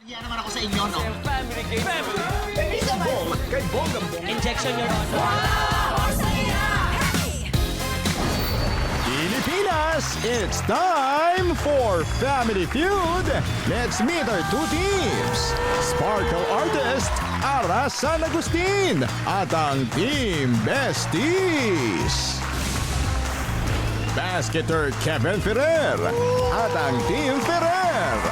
Yan naman ako sa inyo, no? Family game. Kay Bonggang Injection, Your Honor. Pilipinas, it's time for Family Feud. Let's meet our two teams. Sparkle artist Ara San Agustin at ang Team Besties. Basketer Kevin Ferrer at ang Team Ferrer.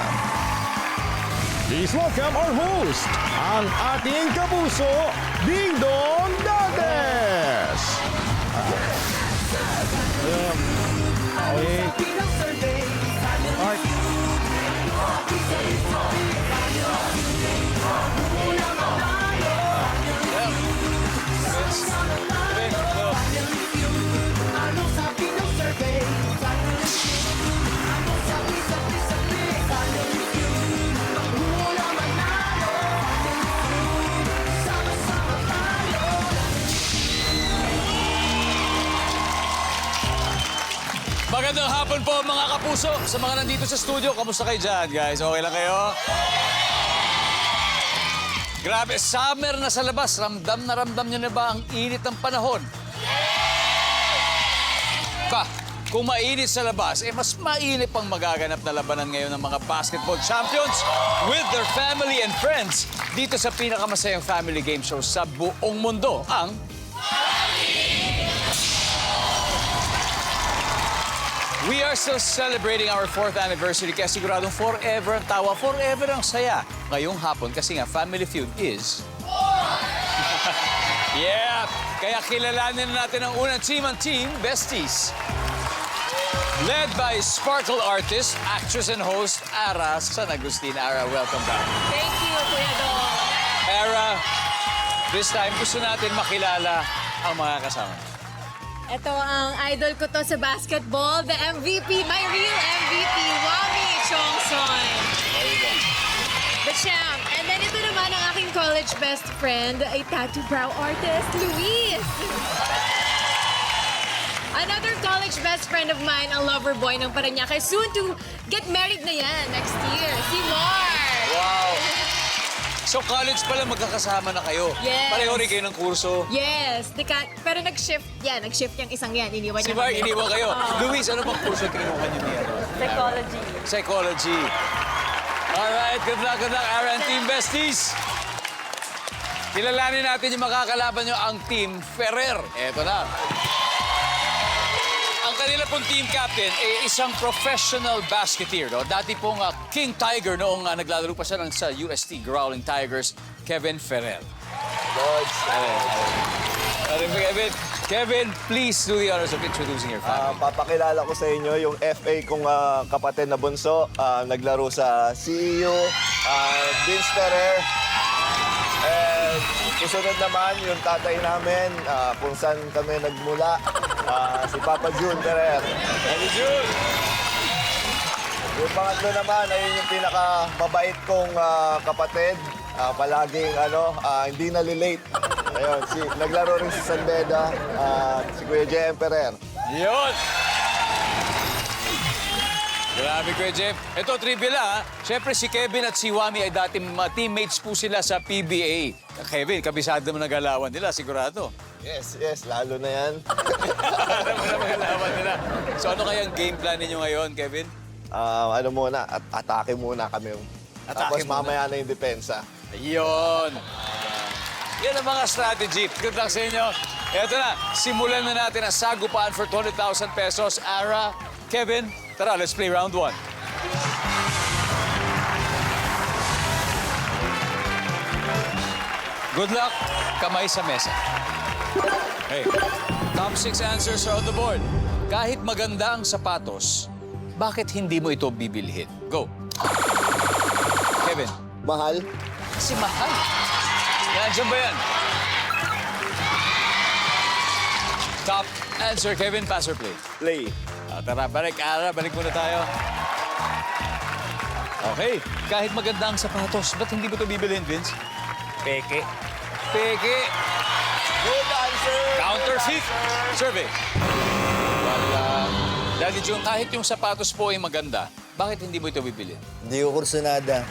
Please welcome our host, ang ating kapuso, Ding Dong Dantes. Magandang hapon po mga kapuso. Sa mga nandito sa studio, kamusta kayo dyan, guys? Okay lang kayo? Grabe, summer na sa labas. Ramdam nyo na ba ang init ng panahon? Kung mainit sa labas, mas mainit pang magaganap na labanan ngayon ng mga basketball champions with their family and friends dito sa pinakamasayang family game show sa buong mundo, ang We are still celebrating our 4th anniversary kaya siguradong forever ang tawa, forever ang saya. Ngayong hapon kasi nga Family Feud is... Yeah! Kaya kilalanin natin ang unang team, ang Team Besties. Led by Sparkle artist, actress and host, Ara San Agustin. Ara, welcome back. Thank you, Kuya Dong. Ara, this time gusto natin makilala ang mga kasama. Ito ang idol ko to sa basketball, the MVP, my real MVP, Wami Chongson. The champ. And then ito naman ang aking college best friend, a tattoo brow artist, Luis. Another college best friend of mine, ang lover boy ng Parañaque, soon to get married na yan next year, si Mark. Wow! So college pala magkakasama na kayo? Yes. Pareho rin kayo ng kurso? Yes, pero nag-shift yan. Nag-shift yung isang yan. Iniwan Si niya Mark, kami. iniwan kayo. Oo. Luis, ano bang kurso kinuha niyo niya? Psychology. Psychology. Alright, good luck, Ara and Team Besties. Kilalanin natin yung makakalaban nyo, ang Team Ferrer. Eto na. Ang kanila pong team captain ay isang professional basketeer. No? Dati pong King Tiger noong naglalaro pa siya sa UST Growling Tigers, Kevin Ferrer. Kevin, please do the honors of introducing your family. Papakilala ko sa inyo yung FA kong kapatid na bunso. Naglaro sa CEU, Vince Ferrer. And susunod naman yung tatay namin, kung saan kami nagmula, si Papa Jun Ferrer. Hey, Jun! Yung pangatlo naman ay yung pinakamabait kong kapatid. Palaging hindi nalilate. Ayun, naglaro rin si San Beda, si Kuya JM Ferrer. Yun! Grabe, Kuya Jeff. Ito, trivia lang, ha? Siyempre, si Kevin at si Wami ay dating teammates po sila sa PBA. Kevin, kabisado mo na galawan nila, sigurado. Yes, lalo na yan. Alam mo na magalawan nila. So, ano kayang game plan ninyo ngayon, Kevin? Atake muna kami. Atake Tapos muna. mamaya na yung depensa. Yun. Yan ang mga strategy. Good luck sa inyo. Ito na, simulan na natin ang sagupaan for 200,000 pesos. Ara, Kevin, tara, let's play round 1. Good luck. Kamay sa mesa. Hey, top 6 answers are on the board. Kahit maganda ang sapatos, bakit hindi mo ito bibilhin? Go. Kevin. Mahal? Kasi mahal. Nandiyan ba yan? Top answer, Kevin. Pass or play? Play. Tara, balik. Ara, balik muna tayo. Okay. Kahit maganda ang sapatos, ba't hindi mo ito bibilhin, Vince? Peke. Peke. Good answer! Counterfeit. Survey. Wala. Daddy June, kahit yung sapatos po ay maganda, bakit hindi mo ito bibilhin? Hindi ko kursunada.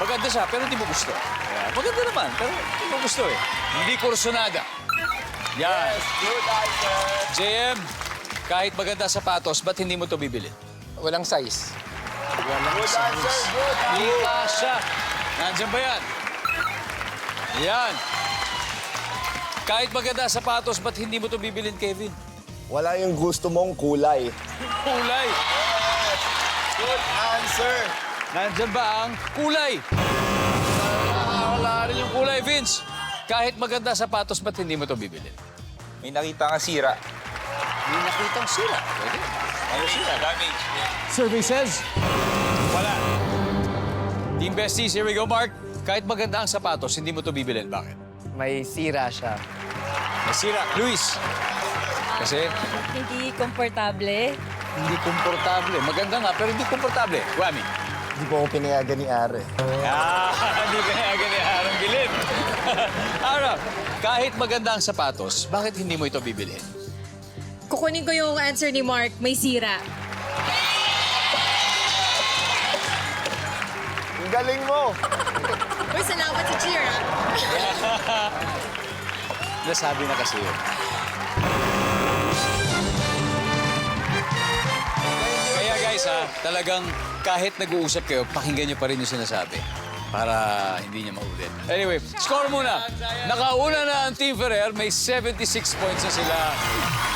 Maganda siya, pero hindi mo gusto. Yeah, maganda naman, pero hindi mo gusto eh. Hindi kursunada. Yan. Good answer. JM, kahit maganda sapatos, ba't hindi mo to bibili? Walang size. Good answer. Good. Hindi siya. Nandiyan ba yan? Yan. Kahit maganda sapatos, ba't hindi mo to bibilin, Kevin? Wala yung gusto mong kulay. Kulay. Good answer. Nandiyan ba ang kulay? Wala rin yung kulay, Vince. Kahit maganda sapatos, ba't hindi mo to bibilin? May nakita nga sira. Hindi nakitang sila. Pwede. Ano sira? Damage. Survey says, Wala. Team Besties, here we go, Mark. Kahit maganda ang sapatos, hindi mo to bibilin. Bakit? May sira siya. Nasira. Luis. Kasi Hindi komportable. hindi komportable. Maganda nga, pero hindi komportable. Wami. Hindi po ako pinayagan ni Are. Hindi ka na ganyan bilhin. Ara, kahit maganda ang sapatos, bakit hindi mo ito bibilhin? Kukunin ko yung answer ni Mark, may sira. Ang galing mo. Uy, salamat sa cheer, ah. Nasabi na kasi yun. Kaya guys talagang kahit nag-uusap kayo, pakinggan nyo pa rin yung sinasabi para hindi niya maulit. Anyway, score muna. Nakauna na ang Team Ferrer, may 76 points na sila.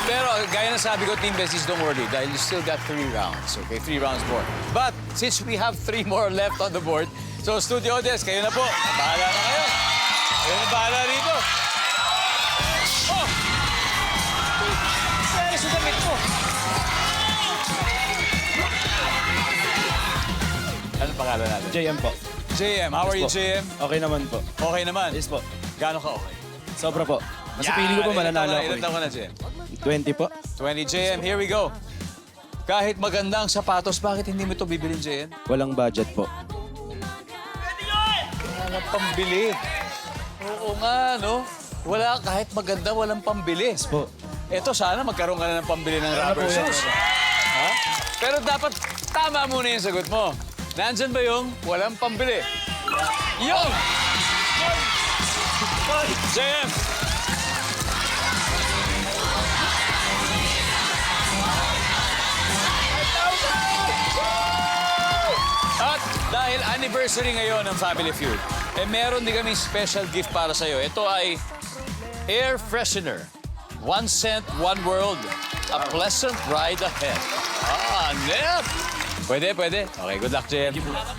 Pero gaya na sabi ko, Team Besties, don't worry dahil you still got 3 rounds. Okay, 3 rounds more. But since we have 3 more left on the board, so studio audience, kayo na po. Bahala na kayo. Kayo na bahala rito. Oh! Saan sa damit mo? Anong pangalan natin? JM po. JM. How are you, po. JM? Okay naman po. Okay naman? Yes po. Gaano ka okay? Sobra po. Mas pili ko po mananalo ako. Ilan taon ka na, JM? 20 po. 20, JM. Here we go. Kahit maganda ang sapatos, bakit hindi mo ito bibilin, JM? Walang budget po. Walang pambili. Oo nga, no? Wala, kahit maganda, walang pambili. Po. Eto, sana magkaroon ka na ng pambili ng rubber po yan. shoes. Ha? Pero dapat tama muna yung sagot mo. Nandyan ba yung walang pambili? Yung! JM! At dahil anniversary ngayon ng Family Feud, meron din kaming special gift para sa'yo. Ito ay air freshener. 1 scent, 1 world. A pleasant ride ahead. Net! Pwede. Okay, good luck, JM.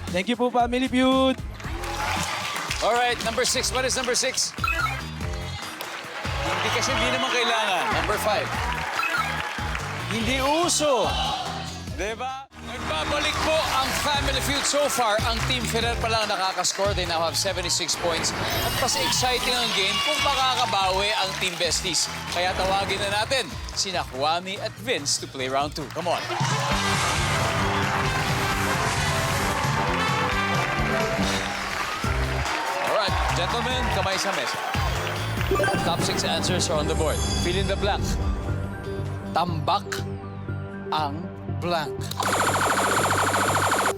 Thank you po, Family Feud! Alright, number 6. What is number 6? Hindi naman kailangan. Number 5. Hindi uso. Diba? Nagbabalik po ang Family Feud. So far, ang Team Ferrer pa lang nakakascore. They now have 76 points. At mas exciting ang game kung makakabawi ang Team Besties. Kaya tawagin na natin sina Kwame at Vince to play round 2. Come on. Alright, gentlemen, kamay sa mesa. Top 6 answers are on the board. Fill in the blank. Tambak ang blank.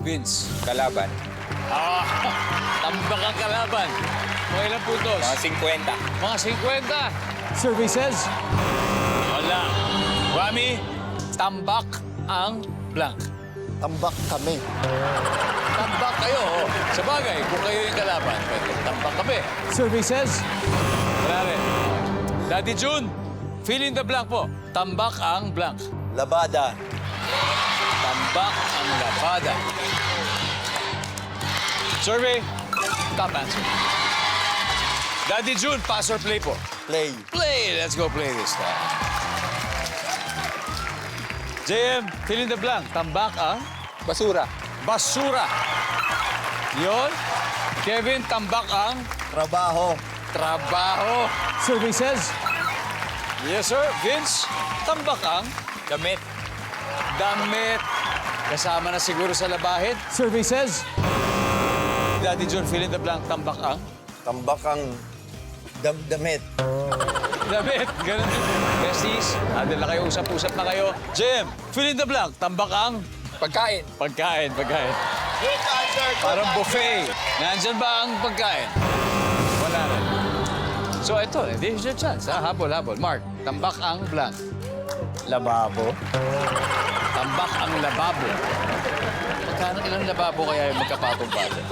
Vince. Kalaban. Tambak ang kalaban. Mga ilang puntos? Mga 50. Mga 50. survey says, Wala. Rami, tambak ang blank. Tambak kami. Tambak kayo. Oh. Sa bagay, kung kayo yung kalaban, pwede tambak kami. survey says, Wala rin. Daddy June, fill in the blank po. Tambak ang blank. Labada. Tambak ang labada. Survey, top answer. Daddy June, pass or play po? Play. Play! Let's go play this time. JM, fill in the blank. Tambak ang Basura. basura. Yon. Kevin, tambak ang Trabaho. trabaho. survey says, Yes, sir. Vince, tambak ang Damit. damit. Kasama na siguro sa labahin. survey says, Daddy John, fill in the blank. Tambak ang Tambak ang damit. damit. Ganun din. Besties, andun na kayo, usap-usap na kayo. Jim, fill in the blank. Tambak ang Pagkain. pagkain. Good answer. Good Parang answer. buffet. Nandyan ba ang pagkain? Wala rin. So ito, this is your chance. Ha? Habol. Mark, tambak ang blank. Lababo. Tambak ang lababo. Magkano ilang lababo kaya yung magkapatong-patong?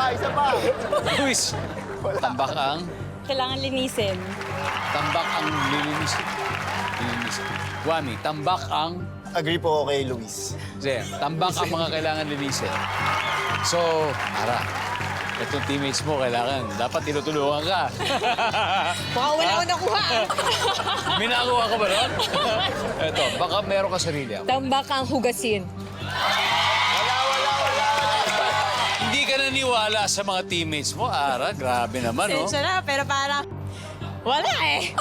Isa pa. Luis, tambak ang... Kailangan linisin. Tambak ang lilinisin. Wami, tambak ang... Agree po ako kay Luis. Zé, tambak ang mga kailangan linisin. So, Ara, itong teammates mo kailangan, dapat tinutulungan ka. Baka wala ko nakuha. May nakuha ka ba nun? Ito, baka meron ka sarili. Tambak ang hugasin. Hindi ka naniwala sa mga teammates mo, Ara. Grabe naman, no? Sensya na, pero parang wala eh.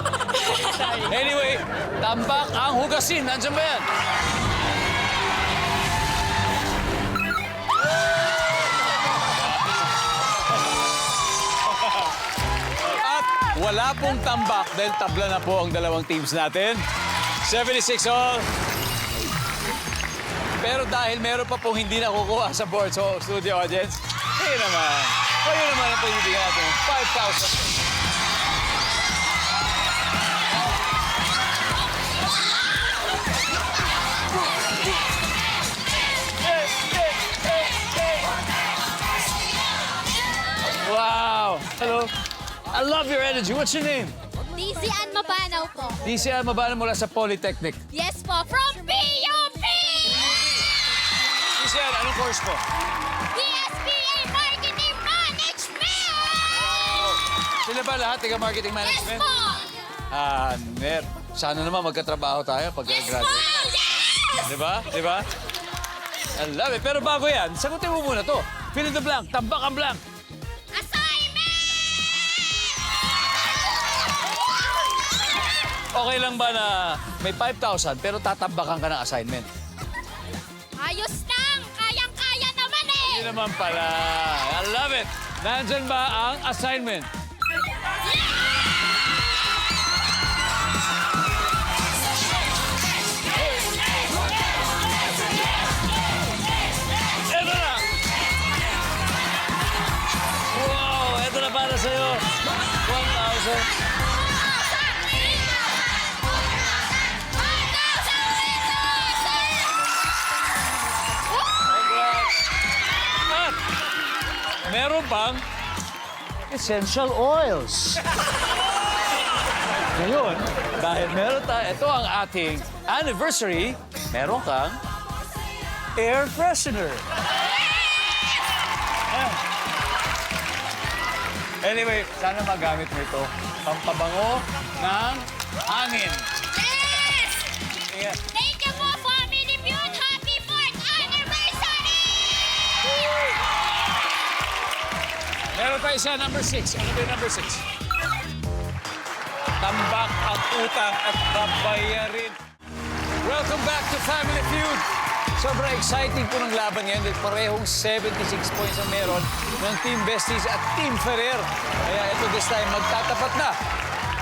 Anyway, tambak ang hugasin. Nandiyan ba yan? At wala pong tambak dahil tabla na po ang dalawang teams natin. 76 all. Pero dahil meron pa pong hindi nakukuha sa board, so studio audience, kayo naman ang pagbibigyan natin ng 5,000. Wow! Hello. I love your energy. What's your name? DC Ann Mabanaw po. DCL Mabana mula sa Polytechnic. Yes po, from PUP! DCL, anong course mo? DSPA Marketing Management! Sila ba lahat taga marketing Yes management? po! Sana naman magkatrabaho tayo pag Yes po! graduate. Yes! Di ba? I love it. Pero bago yan, sagutin mo muna to. Fill in the blank. Tambak ang blank. Assignment! Okay lang ba na may 5,000 pero tatambakan ka ng assignment? Ayos lang! Kayang-kaya naman eh! Hindi naman pala. I love it. Nandyan ba ang assignment? Ito na! Wow! Ito na para sa'yo. 1,000. Congrats! At meron pang essential oils. Ngayon, dahil meron tayo, ito ang ating anniversary, meron kang air freshener. Anyway, sana magamit mo ito. Pampabango ng hangin. Yes! Ingat. Thank you po, Family Feud! Happy 4th anniversary! Meron tayo isa, number 6. Ano ba yung number 6? Tambak ang utang at babayarin. Welcome back to Family Feud. Sobrang exciting po ng laban ngayon dahil parehong 76 points ang meron ng Team Besties at Team Ferrer. Kaya ito this time, magtatapat na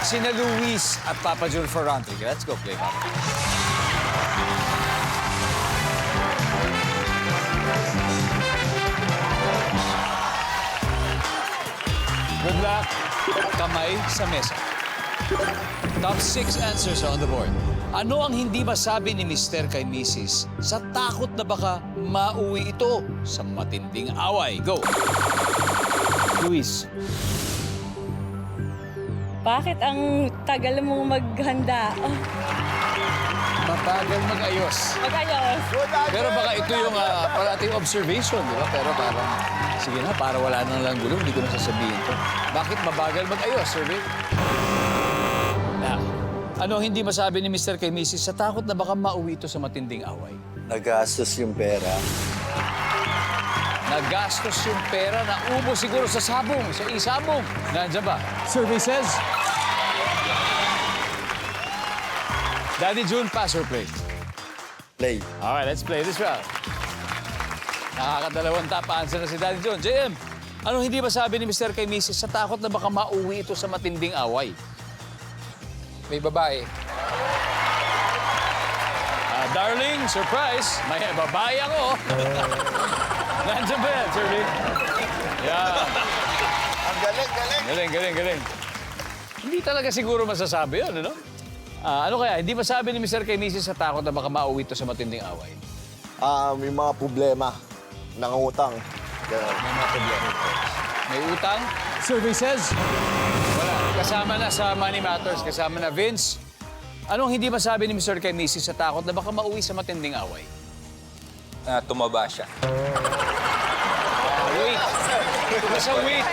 sina Luis at Papa Jun for round 3. Let's go play, Papa. Good luck. Kamay sa mesa. Top 6 answers are on the board. Ano ang hindi masabi ni Mr. kay Mrs. sa takot na baka mauwi ito sa matinding away? Go! Luis. Bakit ang tagal mong maghanda? Oh, Mabagal mag-ayos. mag-ayos. Pero baka ito yung parating observation, di ba? Pero parang, sige na, para wala nang lang gulo, hindi ko na sasabihin to. Bakit mabagal mag-ayos, survey? Ano hindi masabi ni Mr. kay Mrs. sa takot na baka mauwi ito sa matinding away? Nagastos yung pera. Nagastos yung pera, naubo siguro sa sabong, sa isabong. Nandiyan ba? Survey says... Daddy June, pass or play? Play. All right, let's play this round. Nakakadalawang top answer na si Daddy June. JM, ano hindi masabi ni Mr. kay Mrs. sa takot na baka mauwi ito sa matinding away? May babae. Darling, surprise. May babae ako. Nandiyan ba yan, Sir Lee? Yeah. Ang galing, galing. Galing. Hindi talaga siguro masasabi yun, ano? Ano kaya, hindi masabi ni Mr. kay Mrs. sa takot na baka mauwi to sa matinding away? May mga problema. Nangungutang. Ganun. May mga problema. May utang? Survey says? Wala. Kasama na sa Money Matters, kasama na Vince. Anong hindi masabi ni Mr. kay Mrs. sa takot na baka mauwi sa matinding away? Tumaba siya. Wait. Basta wait.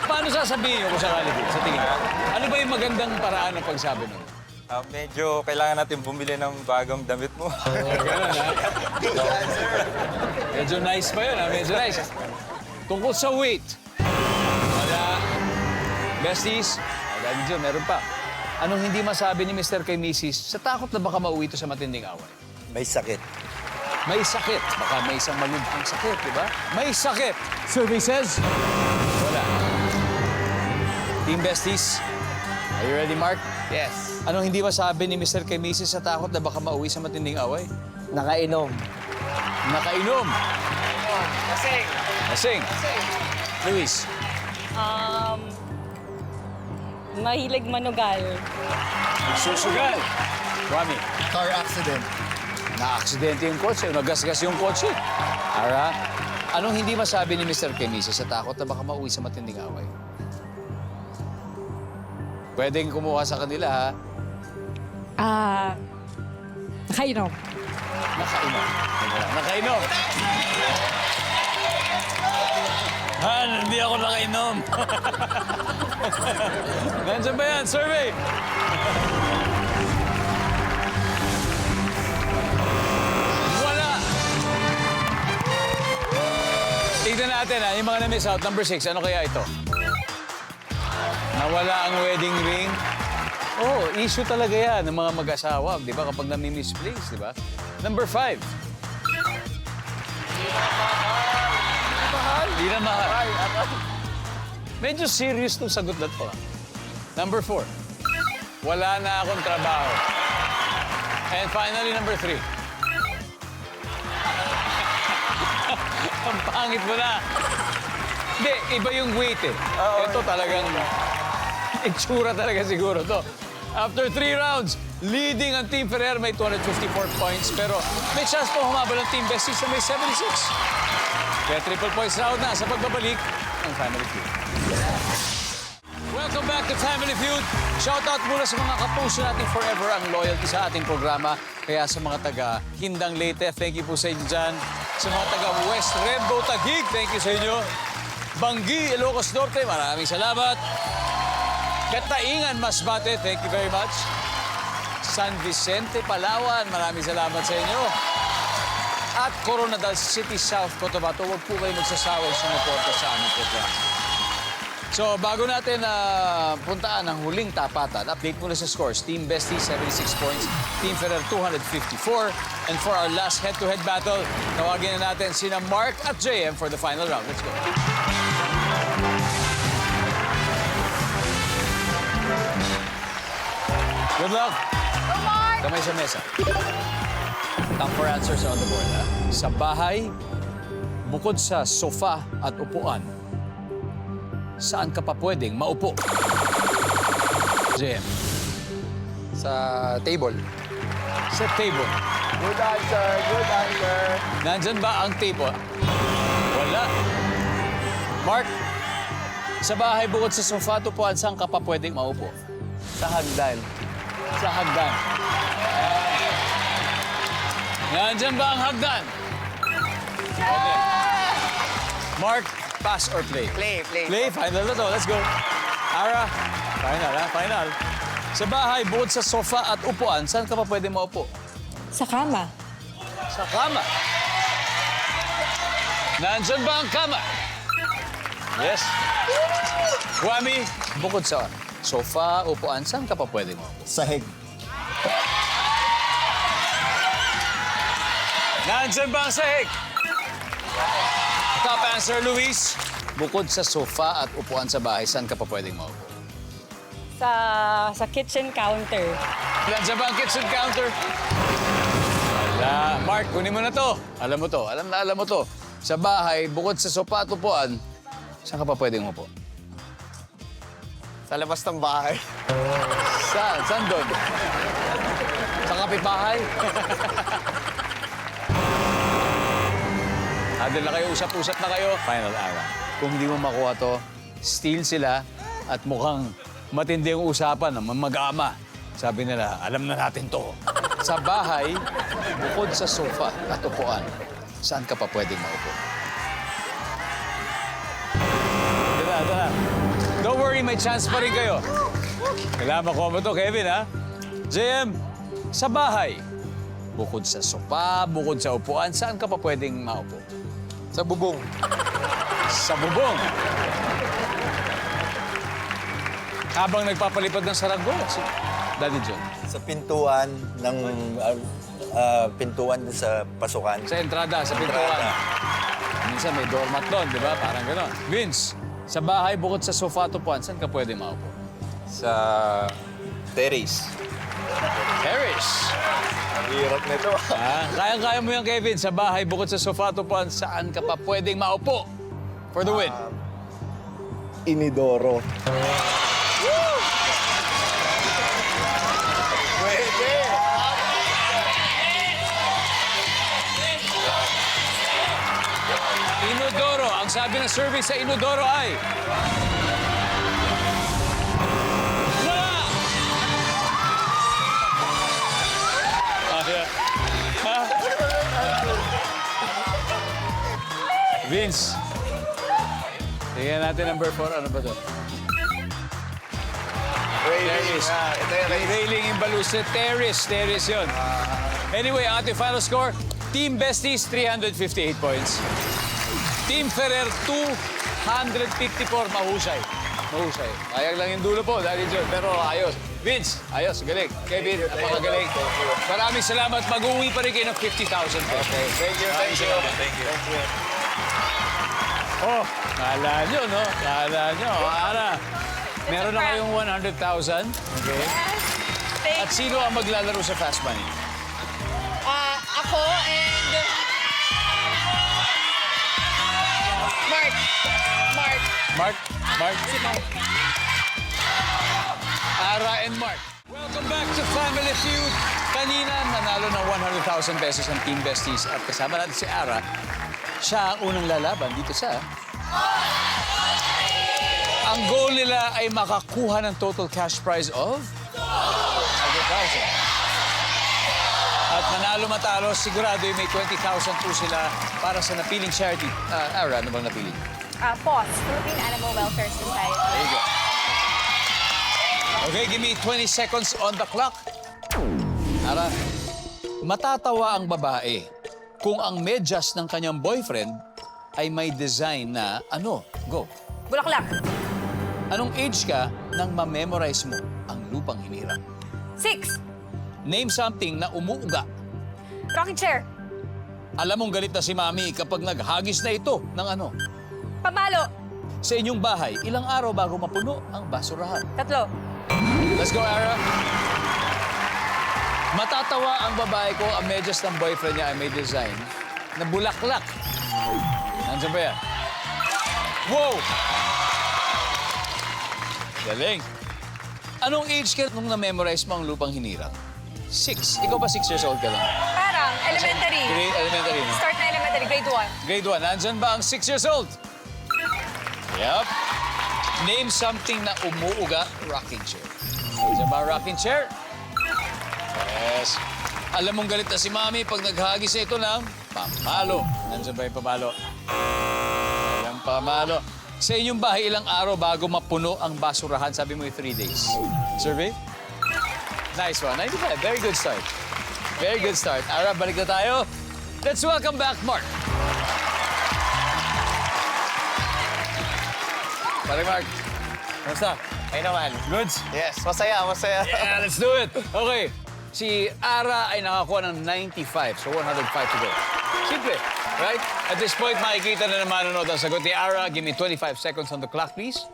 Paano sasabihin nyo kung sakali din, sa tingin mo? Ano ba yung magandang paraan ng pagsabi nun? Medyo kailangan natin bumili ng bagong damit mo. Ganun, ha? Medyo nice pa yun, ha? Medyo nice. Tungkol sa weight. Wala. Besties, dahil dyan, meron pa. Anong hindi masabi ni Mr. kay Mrs. sa takot na baka mauwi ito sa matinding away? May sakit. May sakit. Baka may isang malubhang sakit, di ba? May sakit. Survey says? Wala. Team Besties, are you ready, Mark? Yes. Anong hindi masabi ni Mr. kay Mrs. sa takot na baka mauwi sa matinding away? Nakainom. Nakainom. Lasing. Luis. Mahilig manugal. Susugal. Wami. Car accident. Na-aksidente yung kotse. Nagasgas yung kotse. Ara, anong hindi masabi ni Mr. kay Mrs. sa takot na baka mauwi sa matinding away? Pwedeng kumuha sa kanila, ha? Nakainom. Nakainom. Nakainom. Han, hindi ako nakainom. Nandiyan ba yan? Survey! Wala! Tignan natin, ha? Yung mga na-miss out. Number 6, ano kaya ito? Nawala ang wedding ring. Oh, issue talaga yan ng mga mag-asawa, di ba? Kapag nami-misplace, di ba? Number 5. Di na mahal. Medyo serious itong sagot na to. Number 4. Wala na akong trabaho. And finally, number 3. Ang pangit mo na. Hindi, iba yung weight eh. Ito talagang itsura talaga siguro to. After 3 rounds, leading ang Team Ferrer may 254 points. Pero may chance po humabol ang Team Besties na may 76. Kaya triple points round na sa pagbabalik ng Family Feud. Welcome back to Family Feud. Shoutout muna sa mga kapuso natin forever ang loyalty sa ating programa. Kaya sa mga taga Hindang Leyte, thank you po sa inyo dyan. Sa mga taga West Redbow Taguig, thank you sa inyo. Banggi, Ilocos Norte, maraming salamat. Kataingan, Masbate, thank you very much. San Vicente, Palawan, maraming salamat sa inyo. At Coronadal City, South Cotabato, huwag po kayo magsasaway sumuporta sa aming programa. So, bago natin puntaan ang huling tapatan, update muna sa scores. Team Bestie, 76 points. Team Ferrer, 254. And for our last head-to-head battle, tawagin na natin sina Mark at JM for the final round. Let's go. Good luck. Kamay sa mesa. Top 4 answers are on the board, ha? Sa bahay, bukod sa sofa at upuan, saan ka pa pwedeng maupo? JM. Sa table. Sa table. Good answer, good answer. Nandyan ba ang table? Wala. Mark, sa bahay, bukod sa sofa at upuan, saan ka pa pwedeng maupo? Sa hagdan. Sa hagdan. Nandyan ba ang hagdan? Okay. Mark, pass or play? Play. Play, final na to. Let's go. Ara, final ha, final. Sa bahay, bukod sa sofa at upuan, saan ka pa pwede maupo? Sa kama. Sa kama. Nandyan ba ang kama? Yes. Wami, bukod sa sofa, upuan, saan ka pa pwede maupo? Sahig. Nandyan ba ang sahig? Top answer, Luis. Bukod sa sofa at upuan sa bahay, saan ka pa pwedeng maupo? Sa kitchen counter. Nandiyan ba ang kitchen counter? Wala. Mark, kunin mo na to. Alam mo to. Alam mo to. Sa bahay, bukod sa sopa at upuan, saan ka pa pwedeng upo? Sa labas ng bahay. Saan? Saan doon? Sa kapitbahay? Adel na kayo, usap-usap na kayo. Final hour. Kung hindi mo makuha to, steal sila at mukhang matindi ang usapan ng mag-ama. Sabi nila, alam na natin to. Sa bahay, bukod sa sofa at upuan, saan ka pa pwedeng maupo? Ito na. Don't worry, may chance pa rin kayo. Kailangan makuha mo to, Kevin, ha? JM, sa bahay, bukod sa sopa, bukod sa upuan, saan ka pa pwedeng maupo? Sa bubong. Sa bubong. Habang nagpapalipad ng saranggo, si Daddy John. Sa pintuan ng pintuan sa pasukan. Sa entrada, sa pintuan. Minsan may doormat doon, di ba? Parang gano'n. Vince, sa bahay, bukod sa sofa at upuan, saan ka pwede maupo? Sa terrace. Terrace. Ang hirap nito. Kayang-kaya mo yan, Kevin. Sa bahay, bukod sa sofa at upuan, saan ka pa pwedeng maupo? For the win. Inidoro. Pwede. Inodoro. Ang sabi ng survey sa Inodoro ay... Wala! Ha? Vince. Tingnan natin number 4. Ano ba to? Railing. Terrace. Ito yung May railing in Baluste. Terrace. Terrace yun. Anyway, ang ating final score, Team Besties, 358 points. Team Ferrer, 254. Mahusay. Mahusay. Sayang lang yung dulo po, Daddy John. Pero ayos. Vince, ayos. Galing. Kevin, napakagaling. Maraming salamat. Mag-uwi pa rin kayo ng 50,000 pesos. Okay. Thank you. Thank you. Oh, kala nyo, no? Kala nyo. Ara, meron na kayong 100,000. Okay. At sino ang maglalaro sa Fast Money? Ako and... Mark. Mark? Ara and Mark. Welcome back to Family Feud. Kanina, nanalo ng 100,000 pesos ang Team Besties at kasama natin si Ara. Siya ang unang lalaban dito sa... Ang goal nila ay makakuha ng total cash prize of 100,000. At manalo matalo, sigurado may 20,000 po sila para sa napiling charity. Ara, ano bang napili? PAWS, Philippine Animal Welfare Society. There you go. Okay, give me 20 seconds on the clock. Ara, matatawa ang babae kung ang medyas ng kanyang boyfriend ay may design na ano? Go. Bulaklak. Anong age ka nang ma-memorize mo ang lupang hinirang? 6. Name something na umuuga. Rocking chair. Alam mong galit na si Mami kapag naghagis na ito ng ano? Pamalo. Sa inyong bahay, ilang araw bago mapuno ang basurahan? 3. Let's go, Ara. Matatawa ang babae ko, ang medyas ng boyfriend niya ay may design na bulaklak. Nandiyan ba yan? Wow! Galing. Anong age ka nung na-memorize mo ang lupang hinirang? 6. Ikaw ba 6 years old ka lang? Parang elementary. Elementary, no? Start na elementary, grade 1. Grade 1. Nandyan ba ang 6 years old? Yup. Name something na umuuga, rocking chair. Nandyan ba ang rocking chair? Yes. Alam mong galit na si Mami pag naghagis ito ng pamalo. Nandyan ba yung pamalo? Yung pamalo. Sa inyong bahay, ilang araw bago mapuno ang basurahan? Sabi mo 3 days. Survey? Nice one. 95. Very good start. Very good start. Ara, balik na tayo. Let's welcome back, Mark. Pare Mark, kamusta? Ay naman. Goods? Yes. Masaya. Yeah, let's do it. Okay. Si Ara ay nakakuha ng 95, so 105 to go. Simple, right? At this point, makikita na naman ang sagot ni Ara. Give me 25 seconds on the clock, please.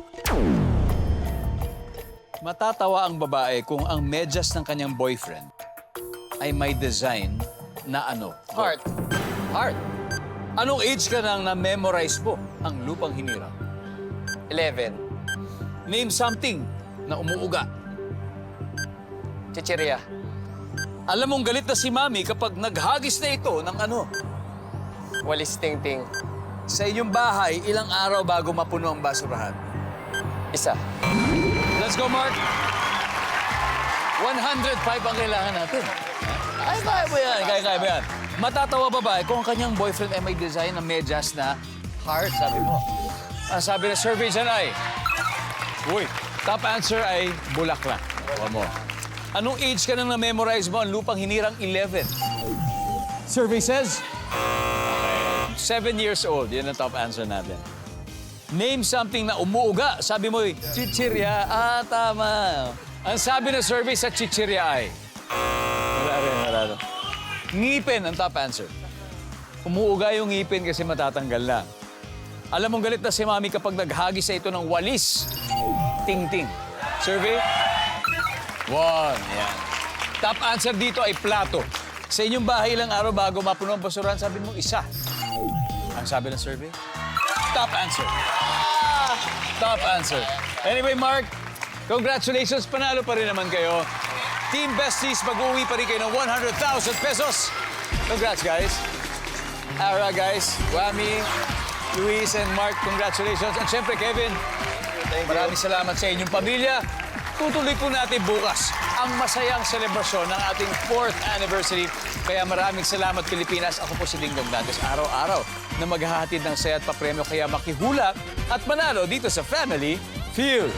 Matatawa ang babae kung ang medyas ng kanyang boyfriend ay may design na ano? Heart. Heart. Anong age ka nang na-memorize mo ang lupang hinirang? 11. Name something na umuuga. Chichirya. Alam mong galit na si Mami kapag naghagis na ito ng ano? Walis tingting. Sa inyong bahay, ilang araw bago mapuno ang basurahan? Isa. Let's go, Mark. 105 ang kailangan natin. Ay, kaya mo yan. Kaya mo yan. Matatawa babae kung ang kanyang boyfriend ay may design na medyas na heart, sabi mo. Ang sabi na survey dyan ay, uy, top answer ay bulaklak. One more. Anong age ka nang na-memorize mo ang lupang hinirang 11? Survey says, 7 years old. Yan ang top answer natin. Name something na umuuga. Sabi mo, chichirya. Tama. Ang sabi na survey sa chichirya ay, wala rin. Ngipin ang top answer. Umuuga yung ngipin kasi matatanggal na. Alam mong galit na si Mami kapag naghagis sa ito ng walis. Ting-ting. Survey? 1. Yan. Top answer dito ay plato. Sa inyong bahay ilang araw bago mapuno ang basurahan, sabi mo isa. Ang sabi ng survey? Top answer. Top answer. Anyway, Mark, congratulations. Panalo pa rin naman kayo. Team Besties, mag-uwi pa rin kayo ng 100,000 pesos. Congrats, guys. Ara, guys. Wami, Luis, and Mark, congratulations. At syempre, Kevin, maraming salamat sa inyong pamilya. Tutuloy po natin bukas ang masayang selebrasyon ng ating 4th anniversary. Kaya maraming salamat, Pilipinas. Ako po si Dingdong Dantes, araw-araw na maghahatid ng saya at papremyo. Kaya makihula at manalo dito sa Family Feud.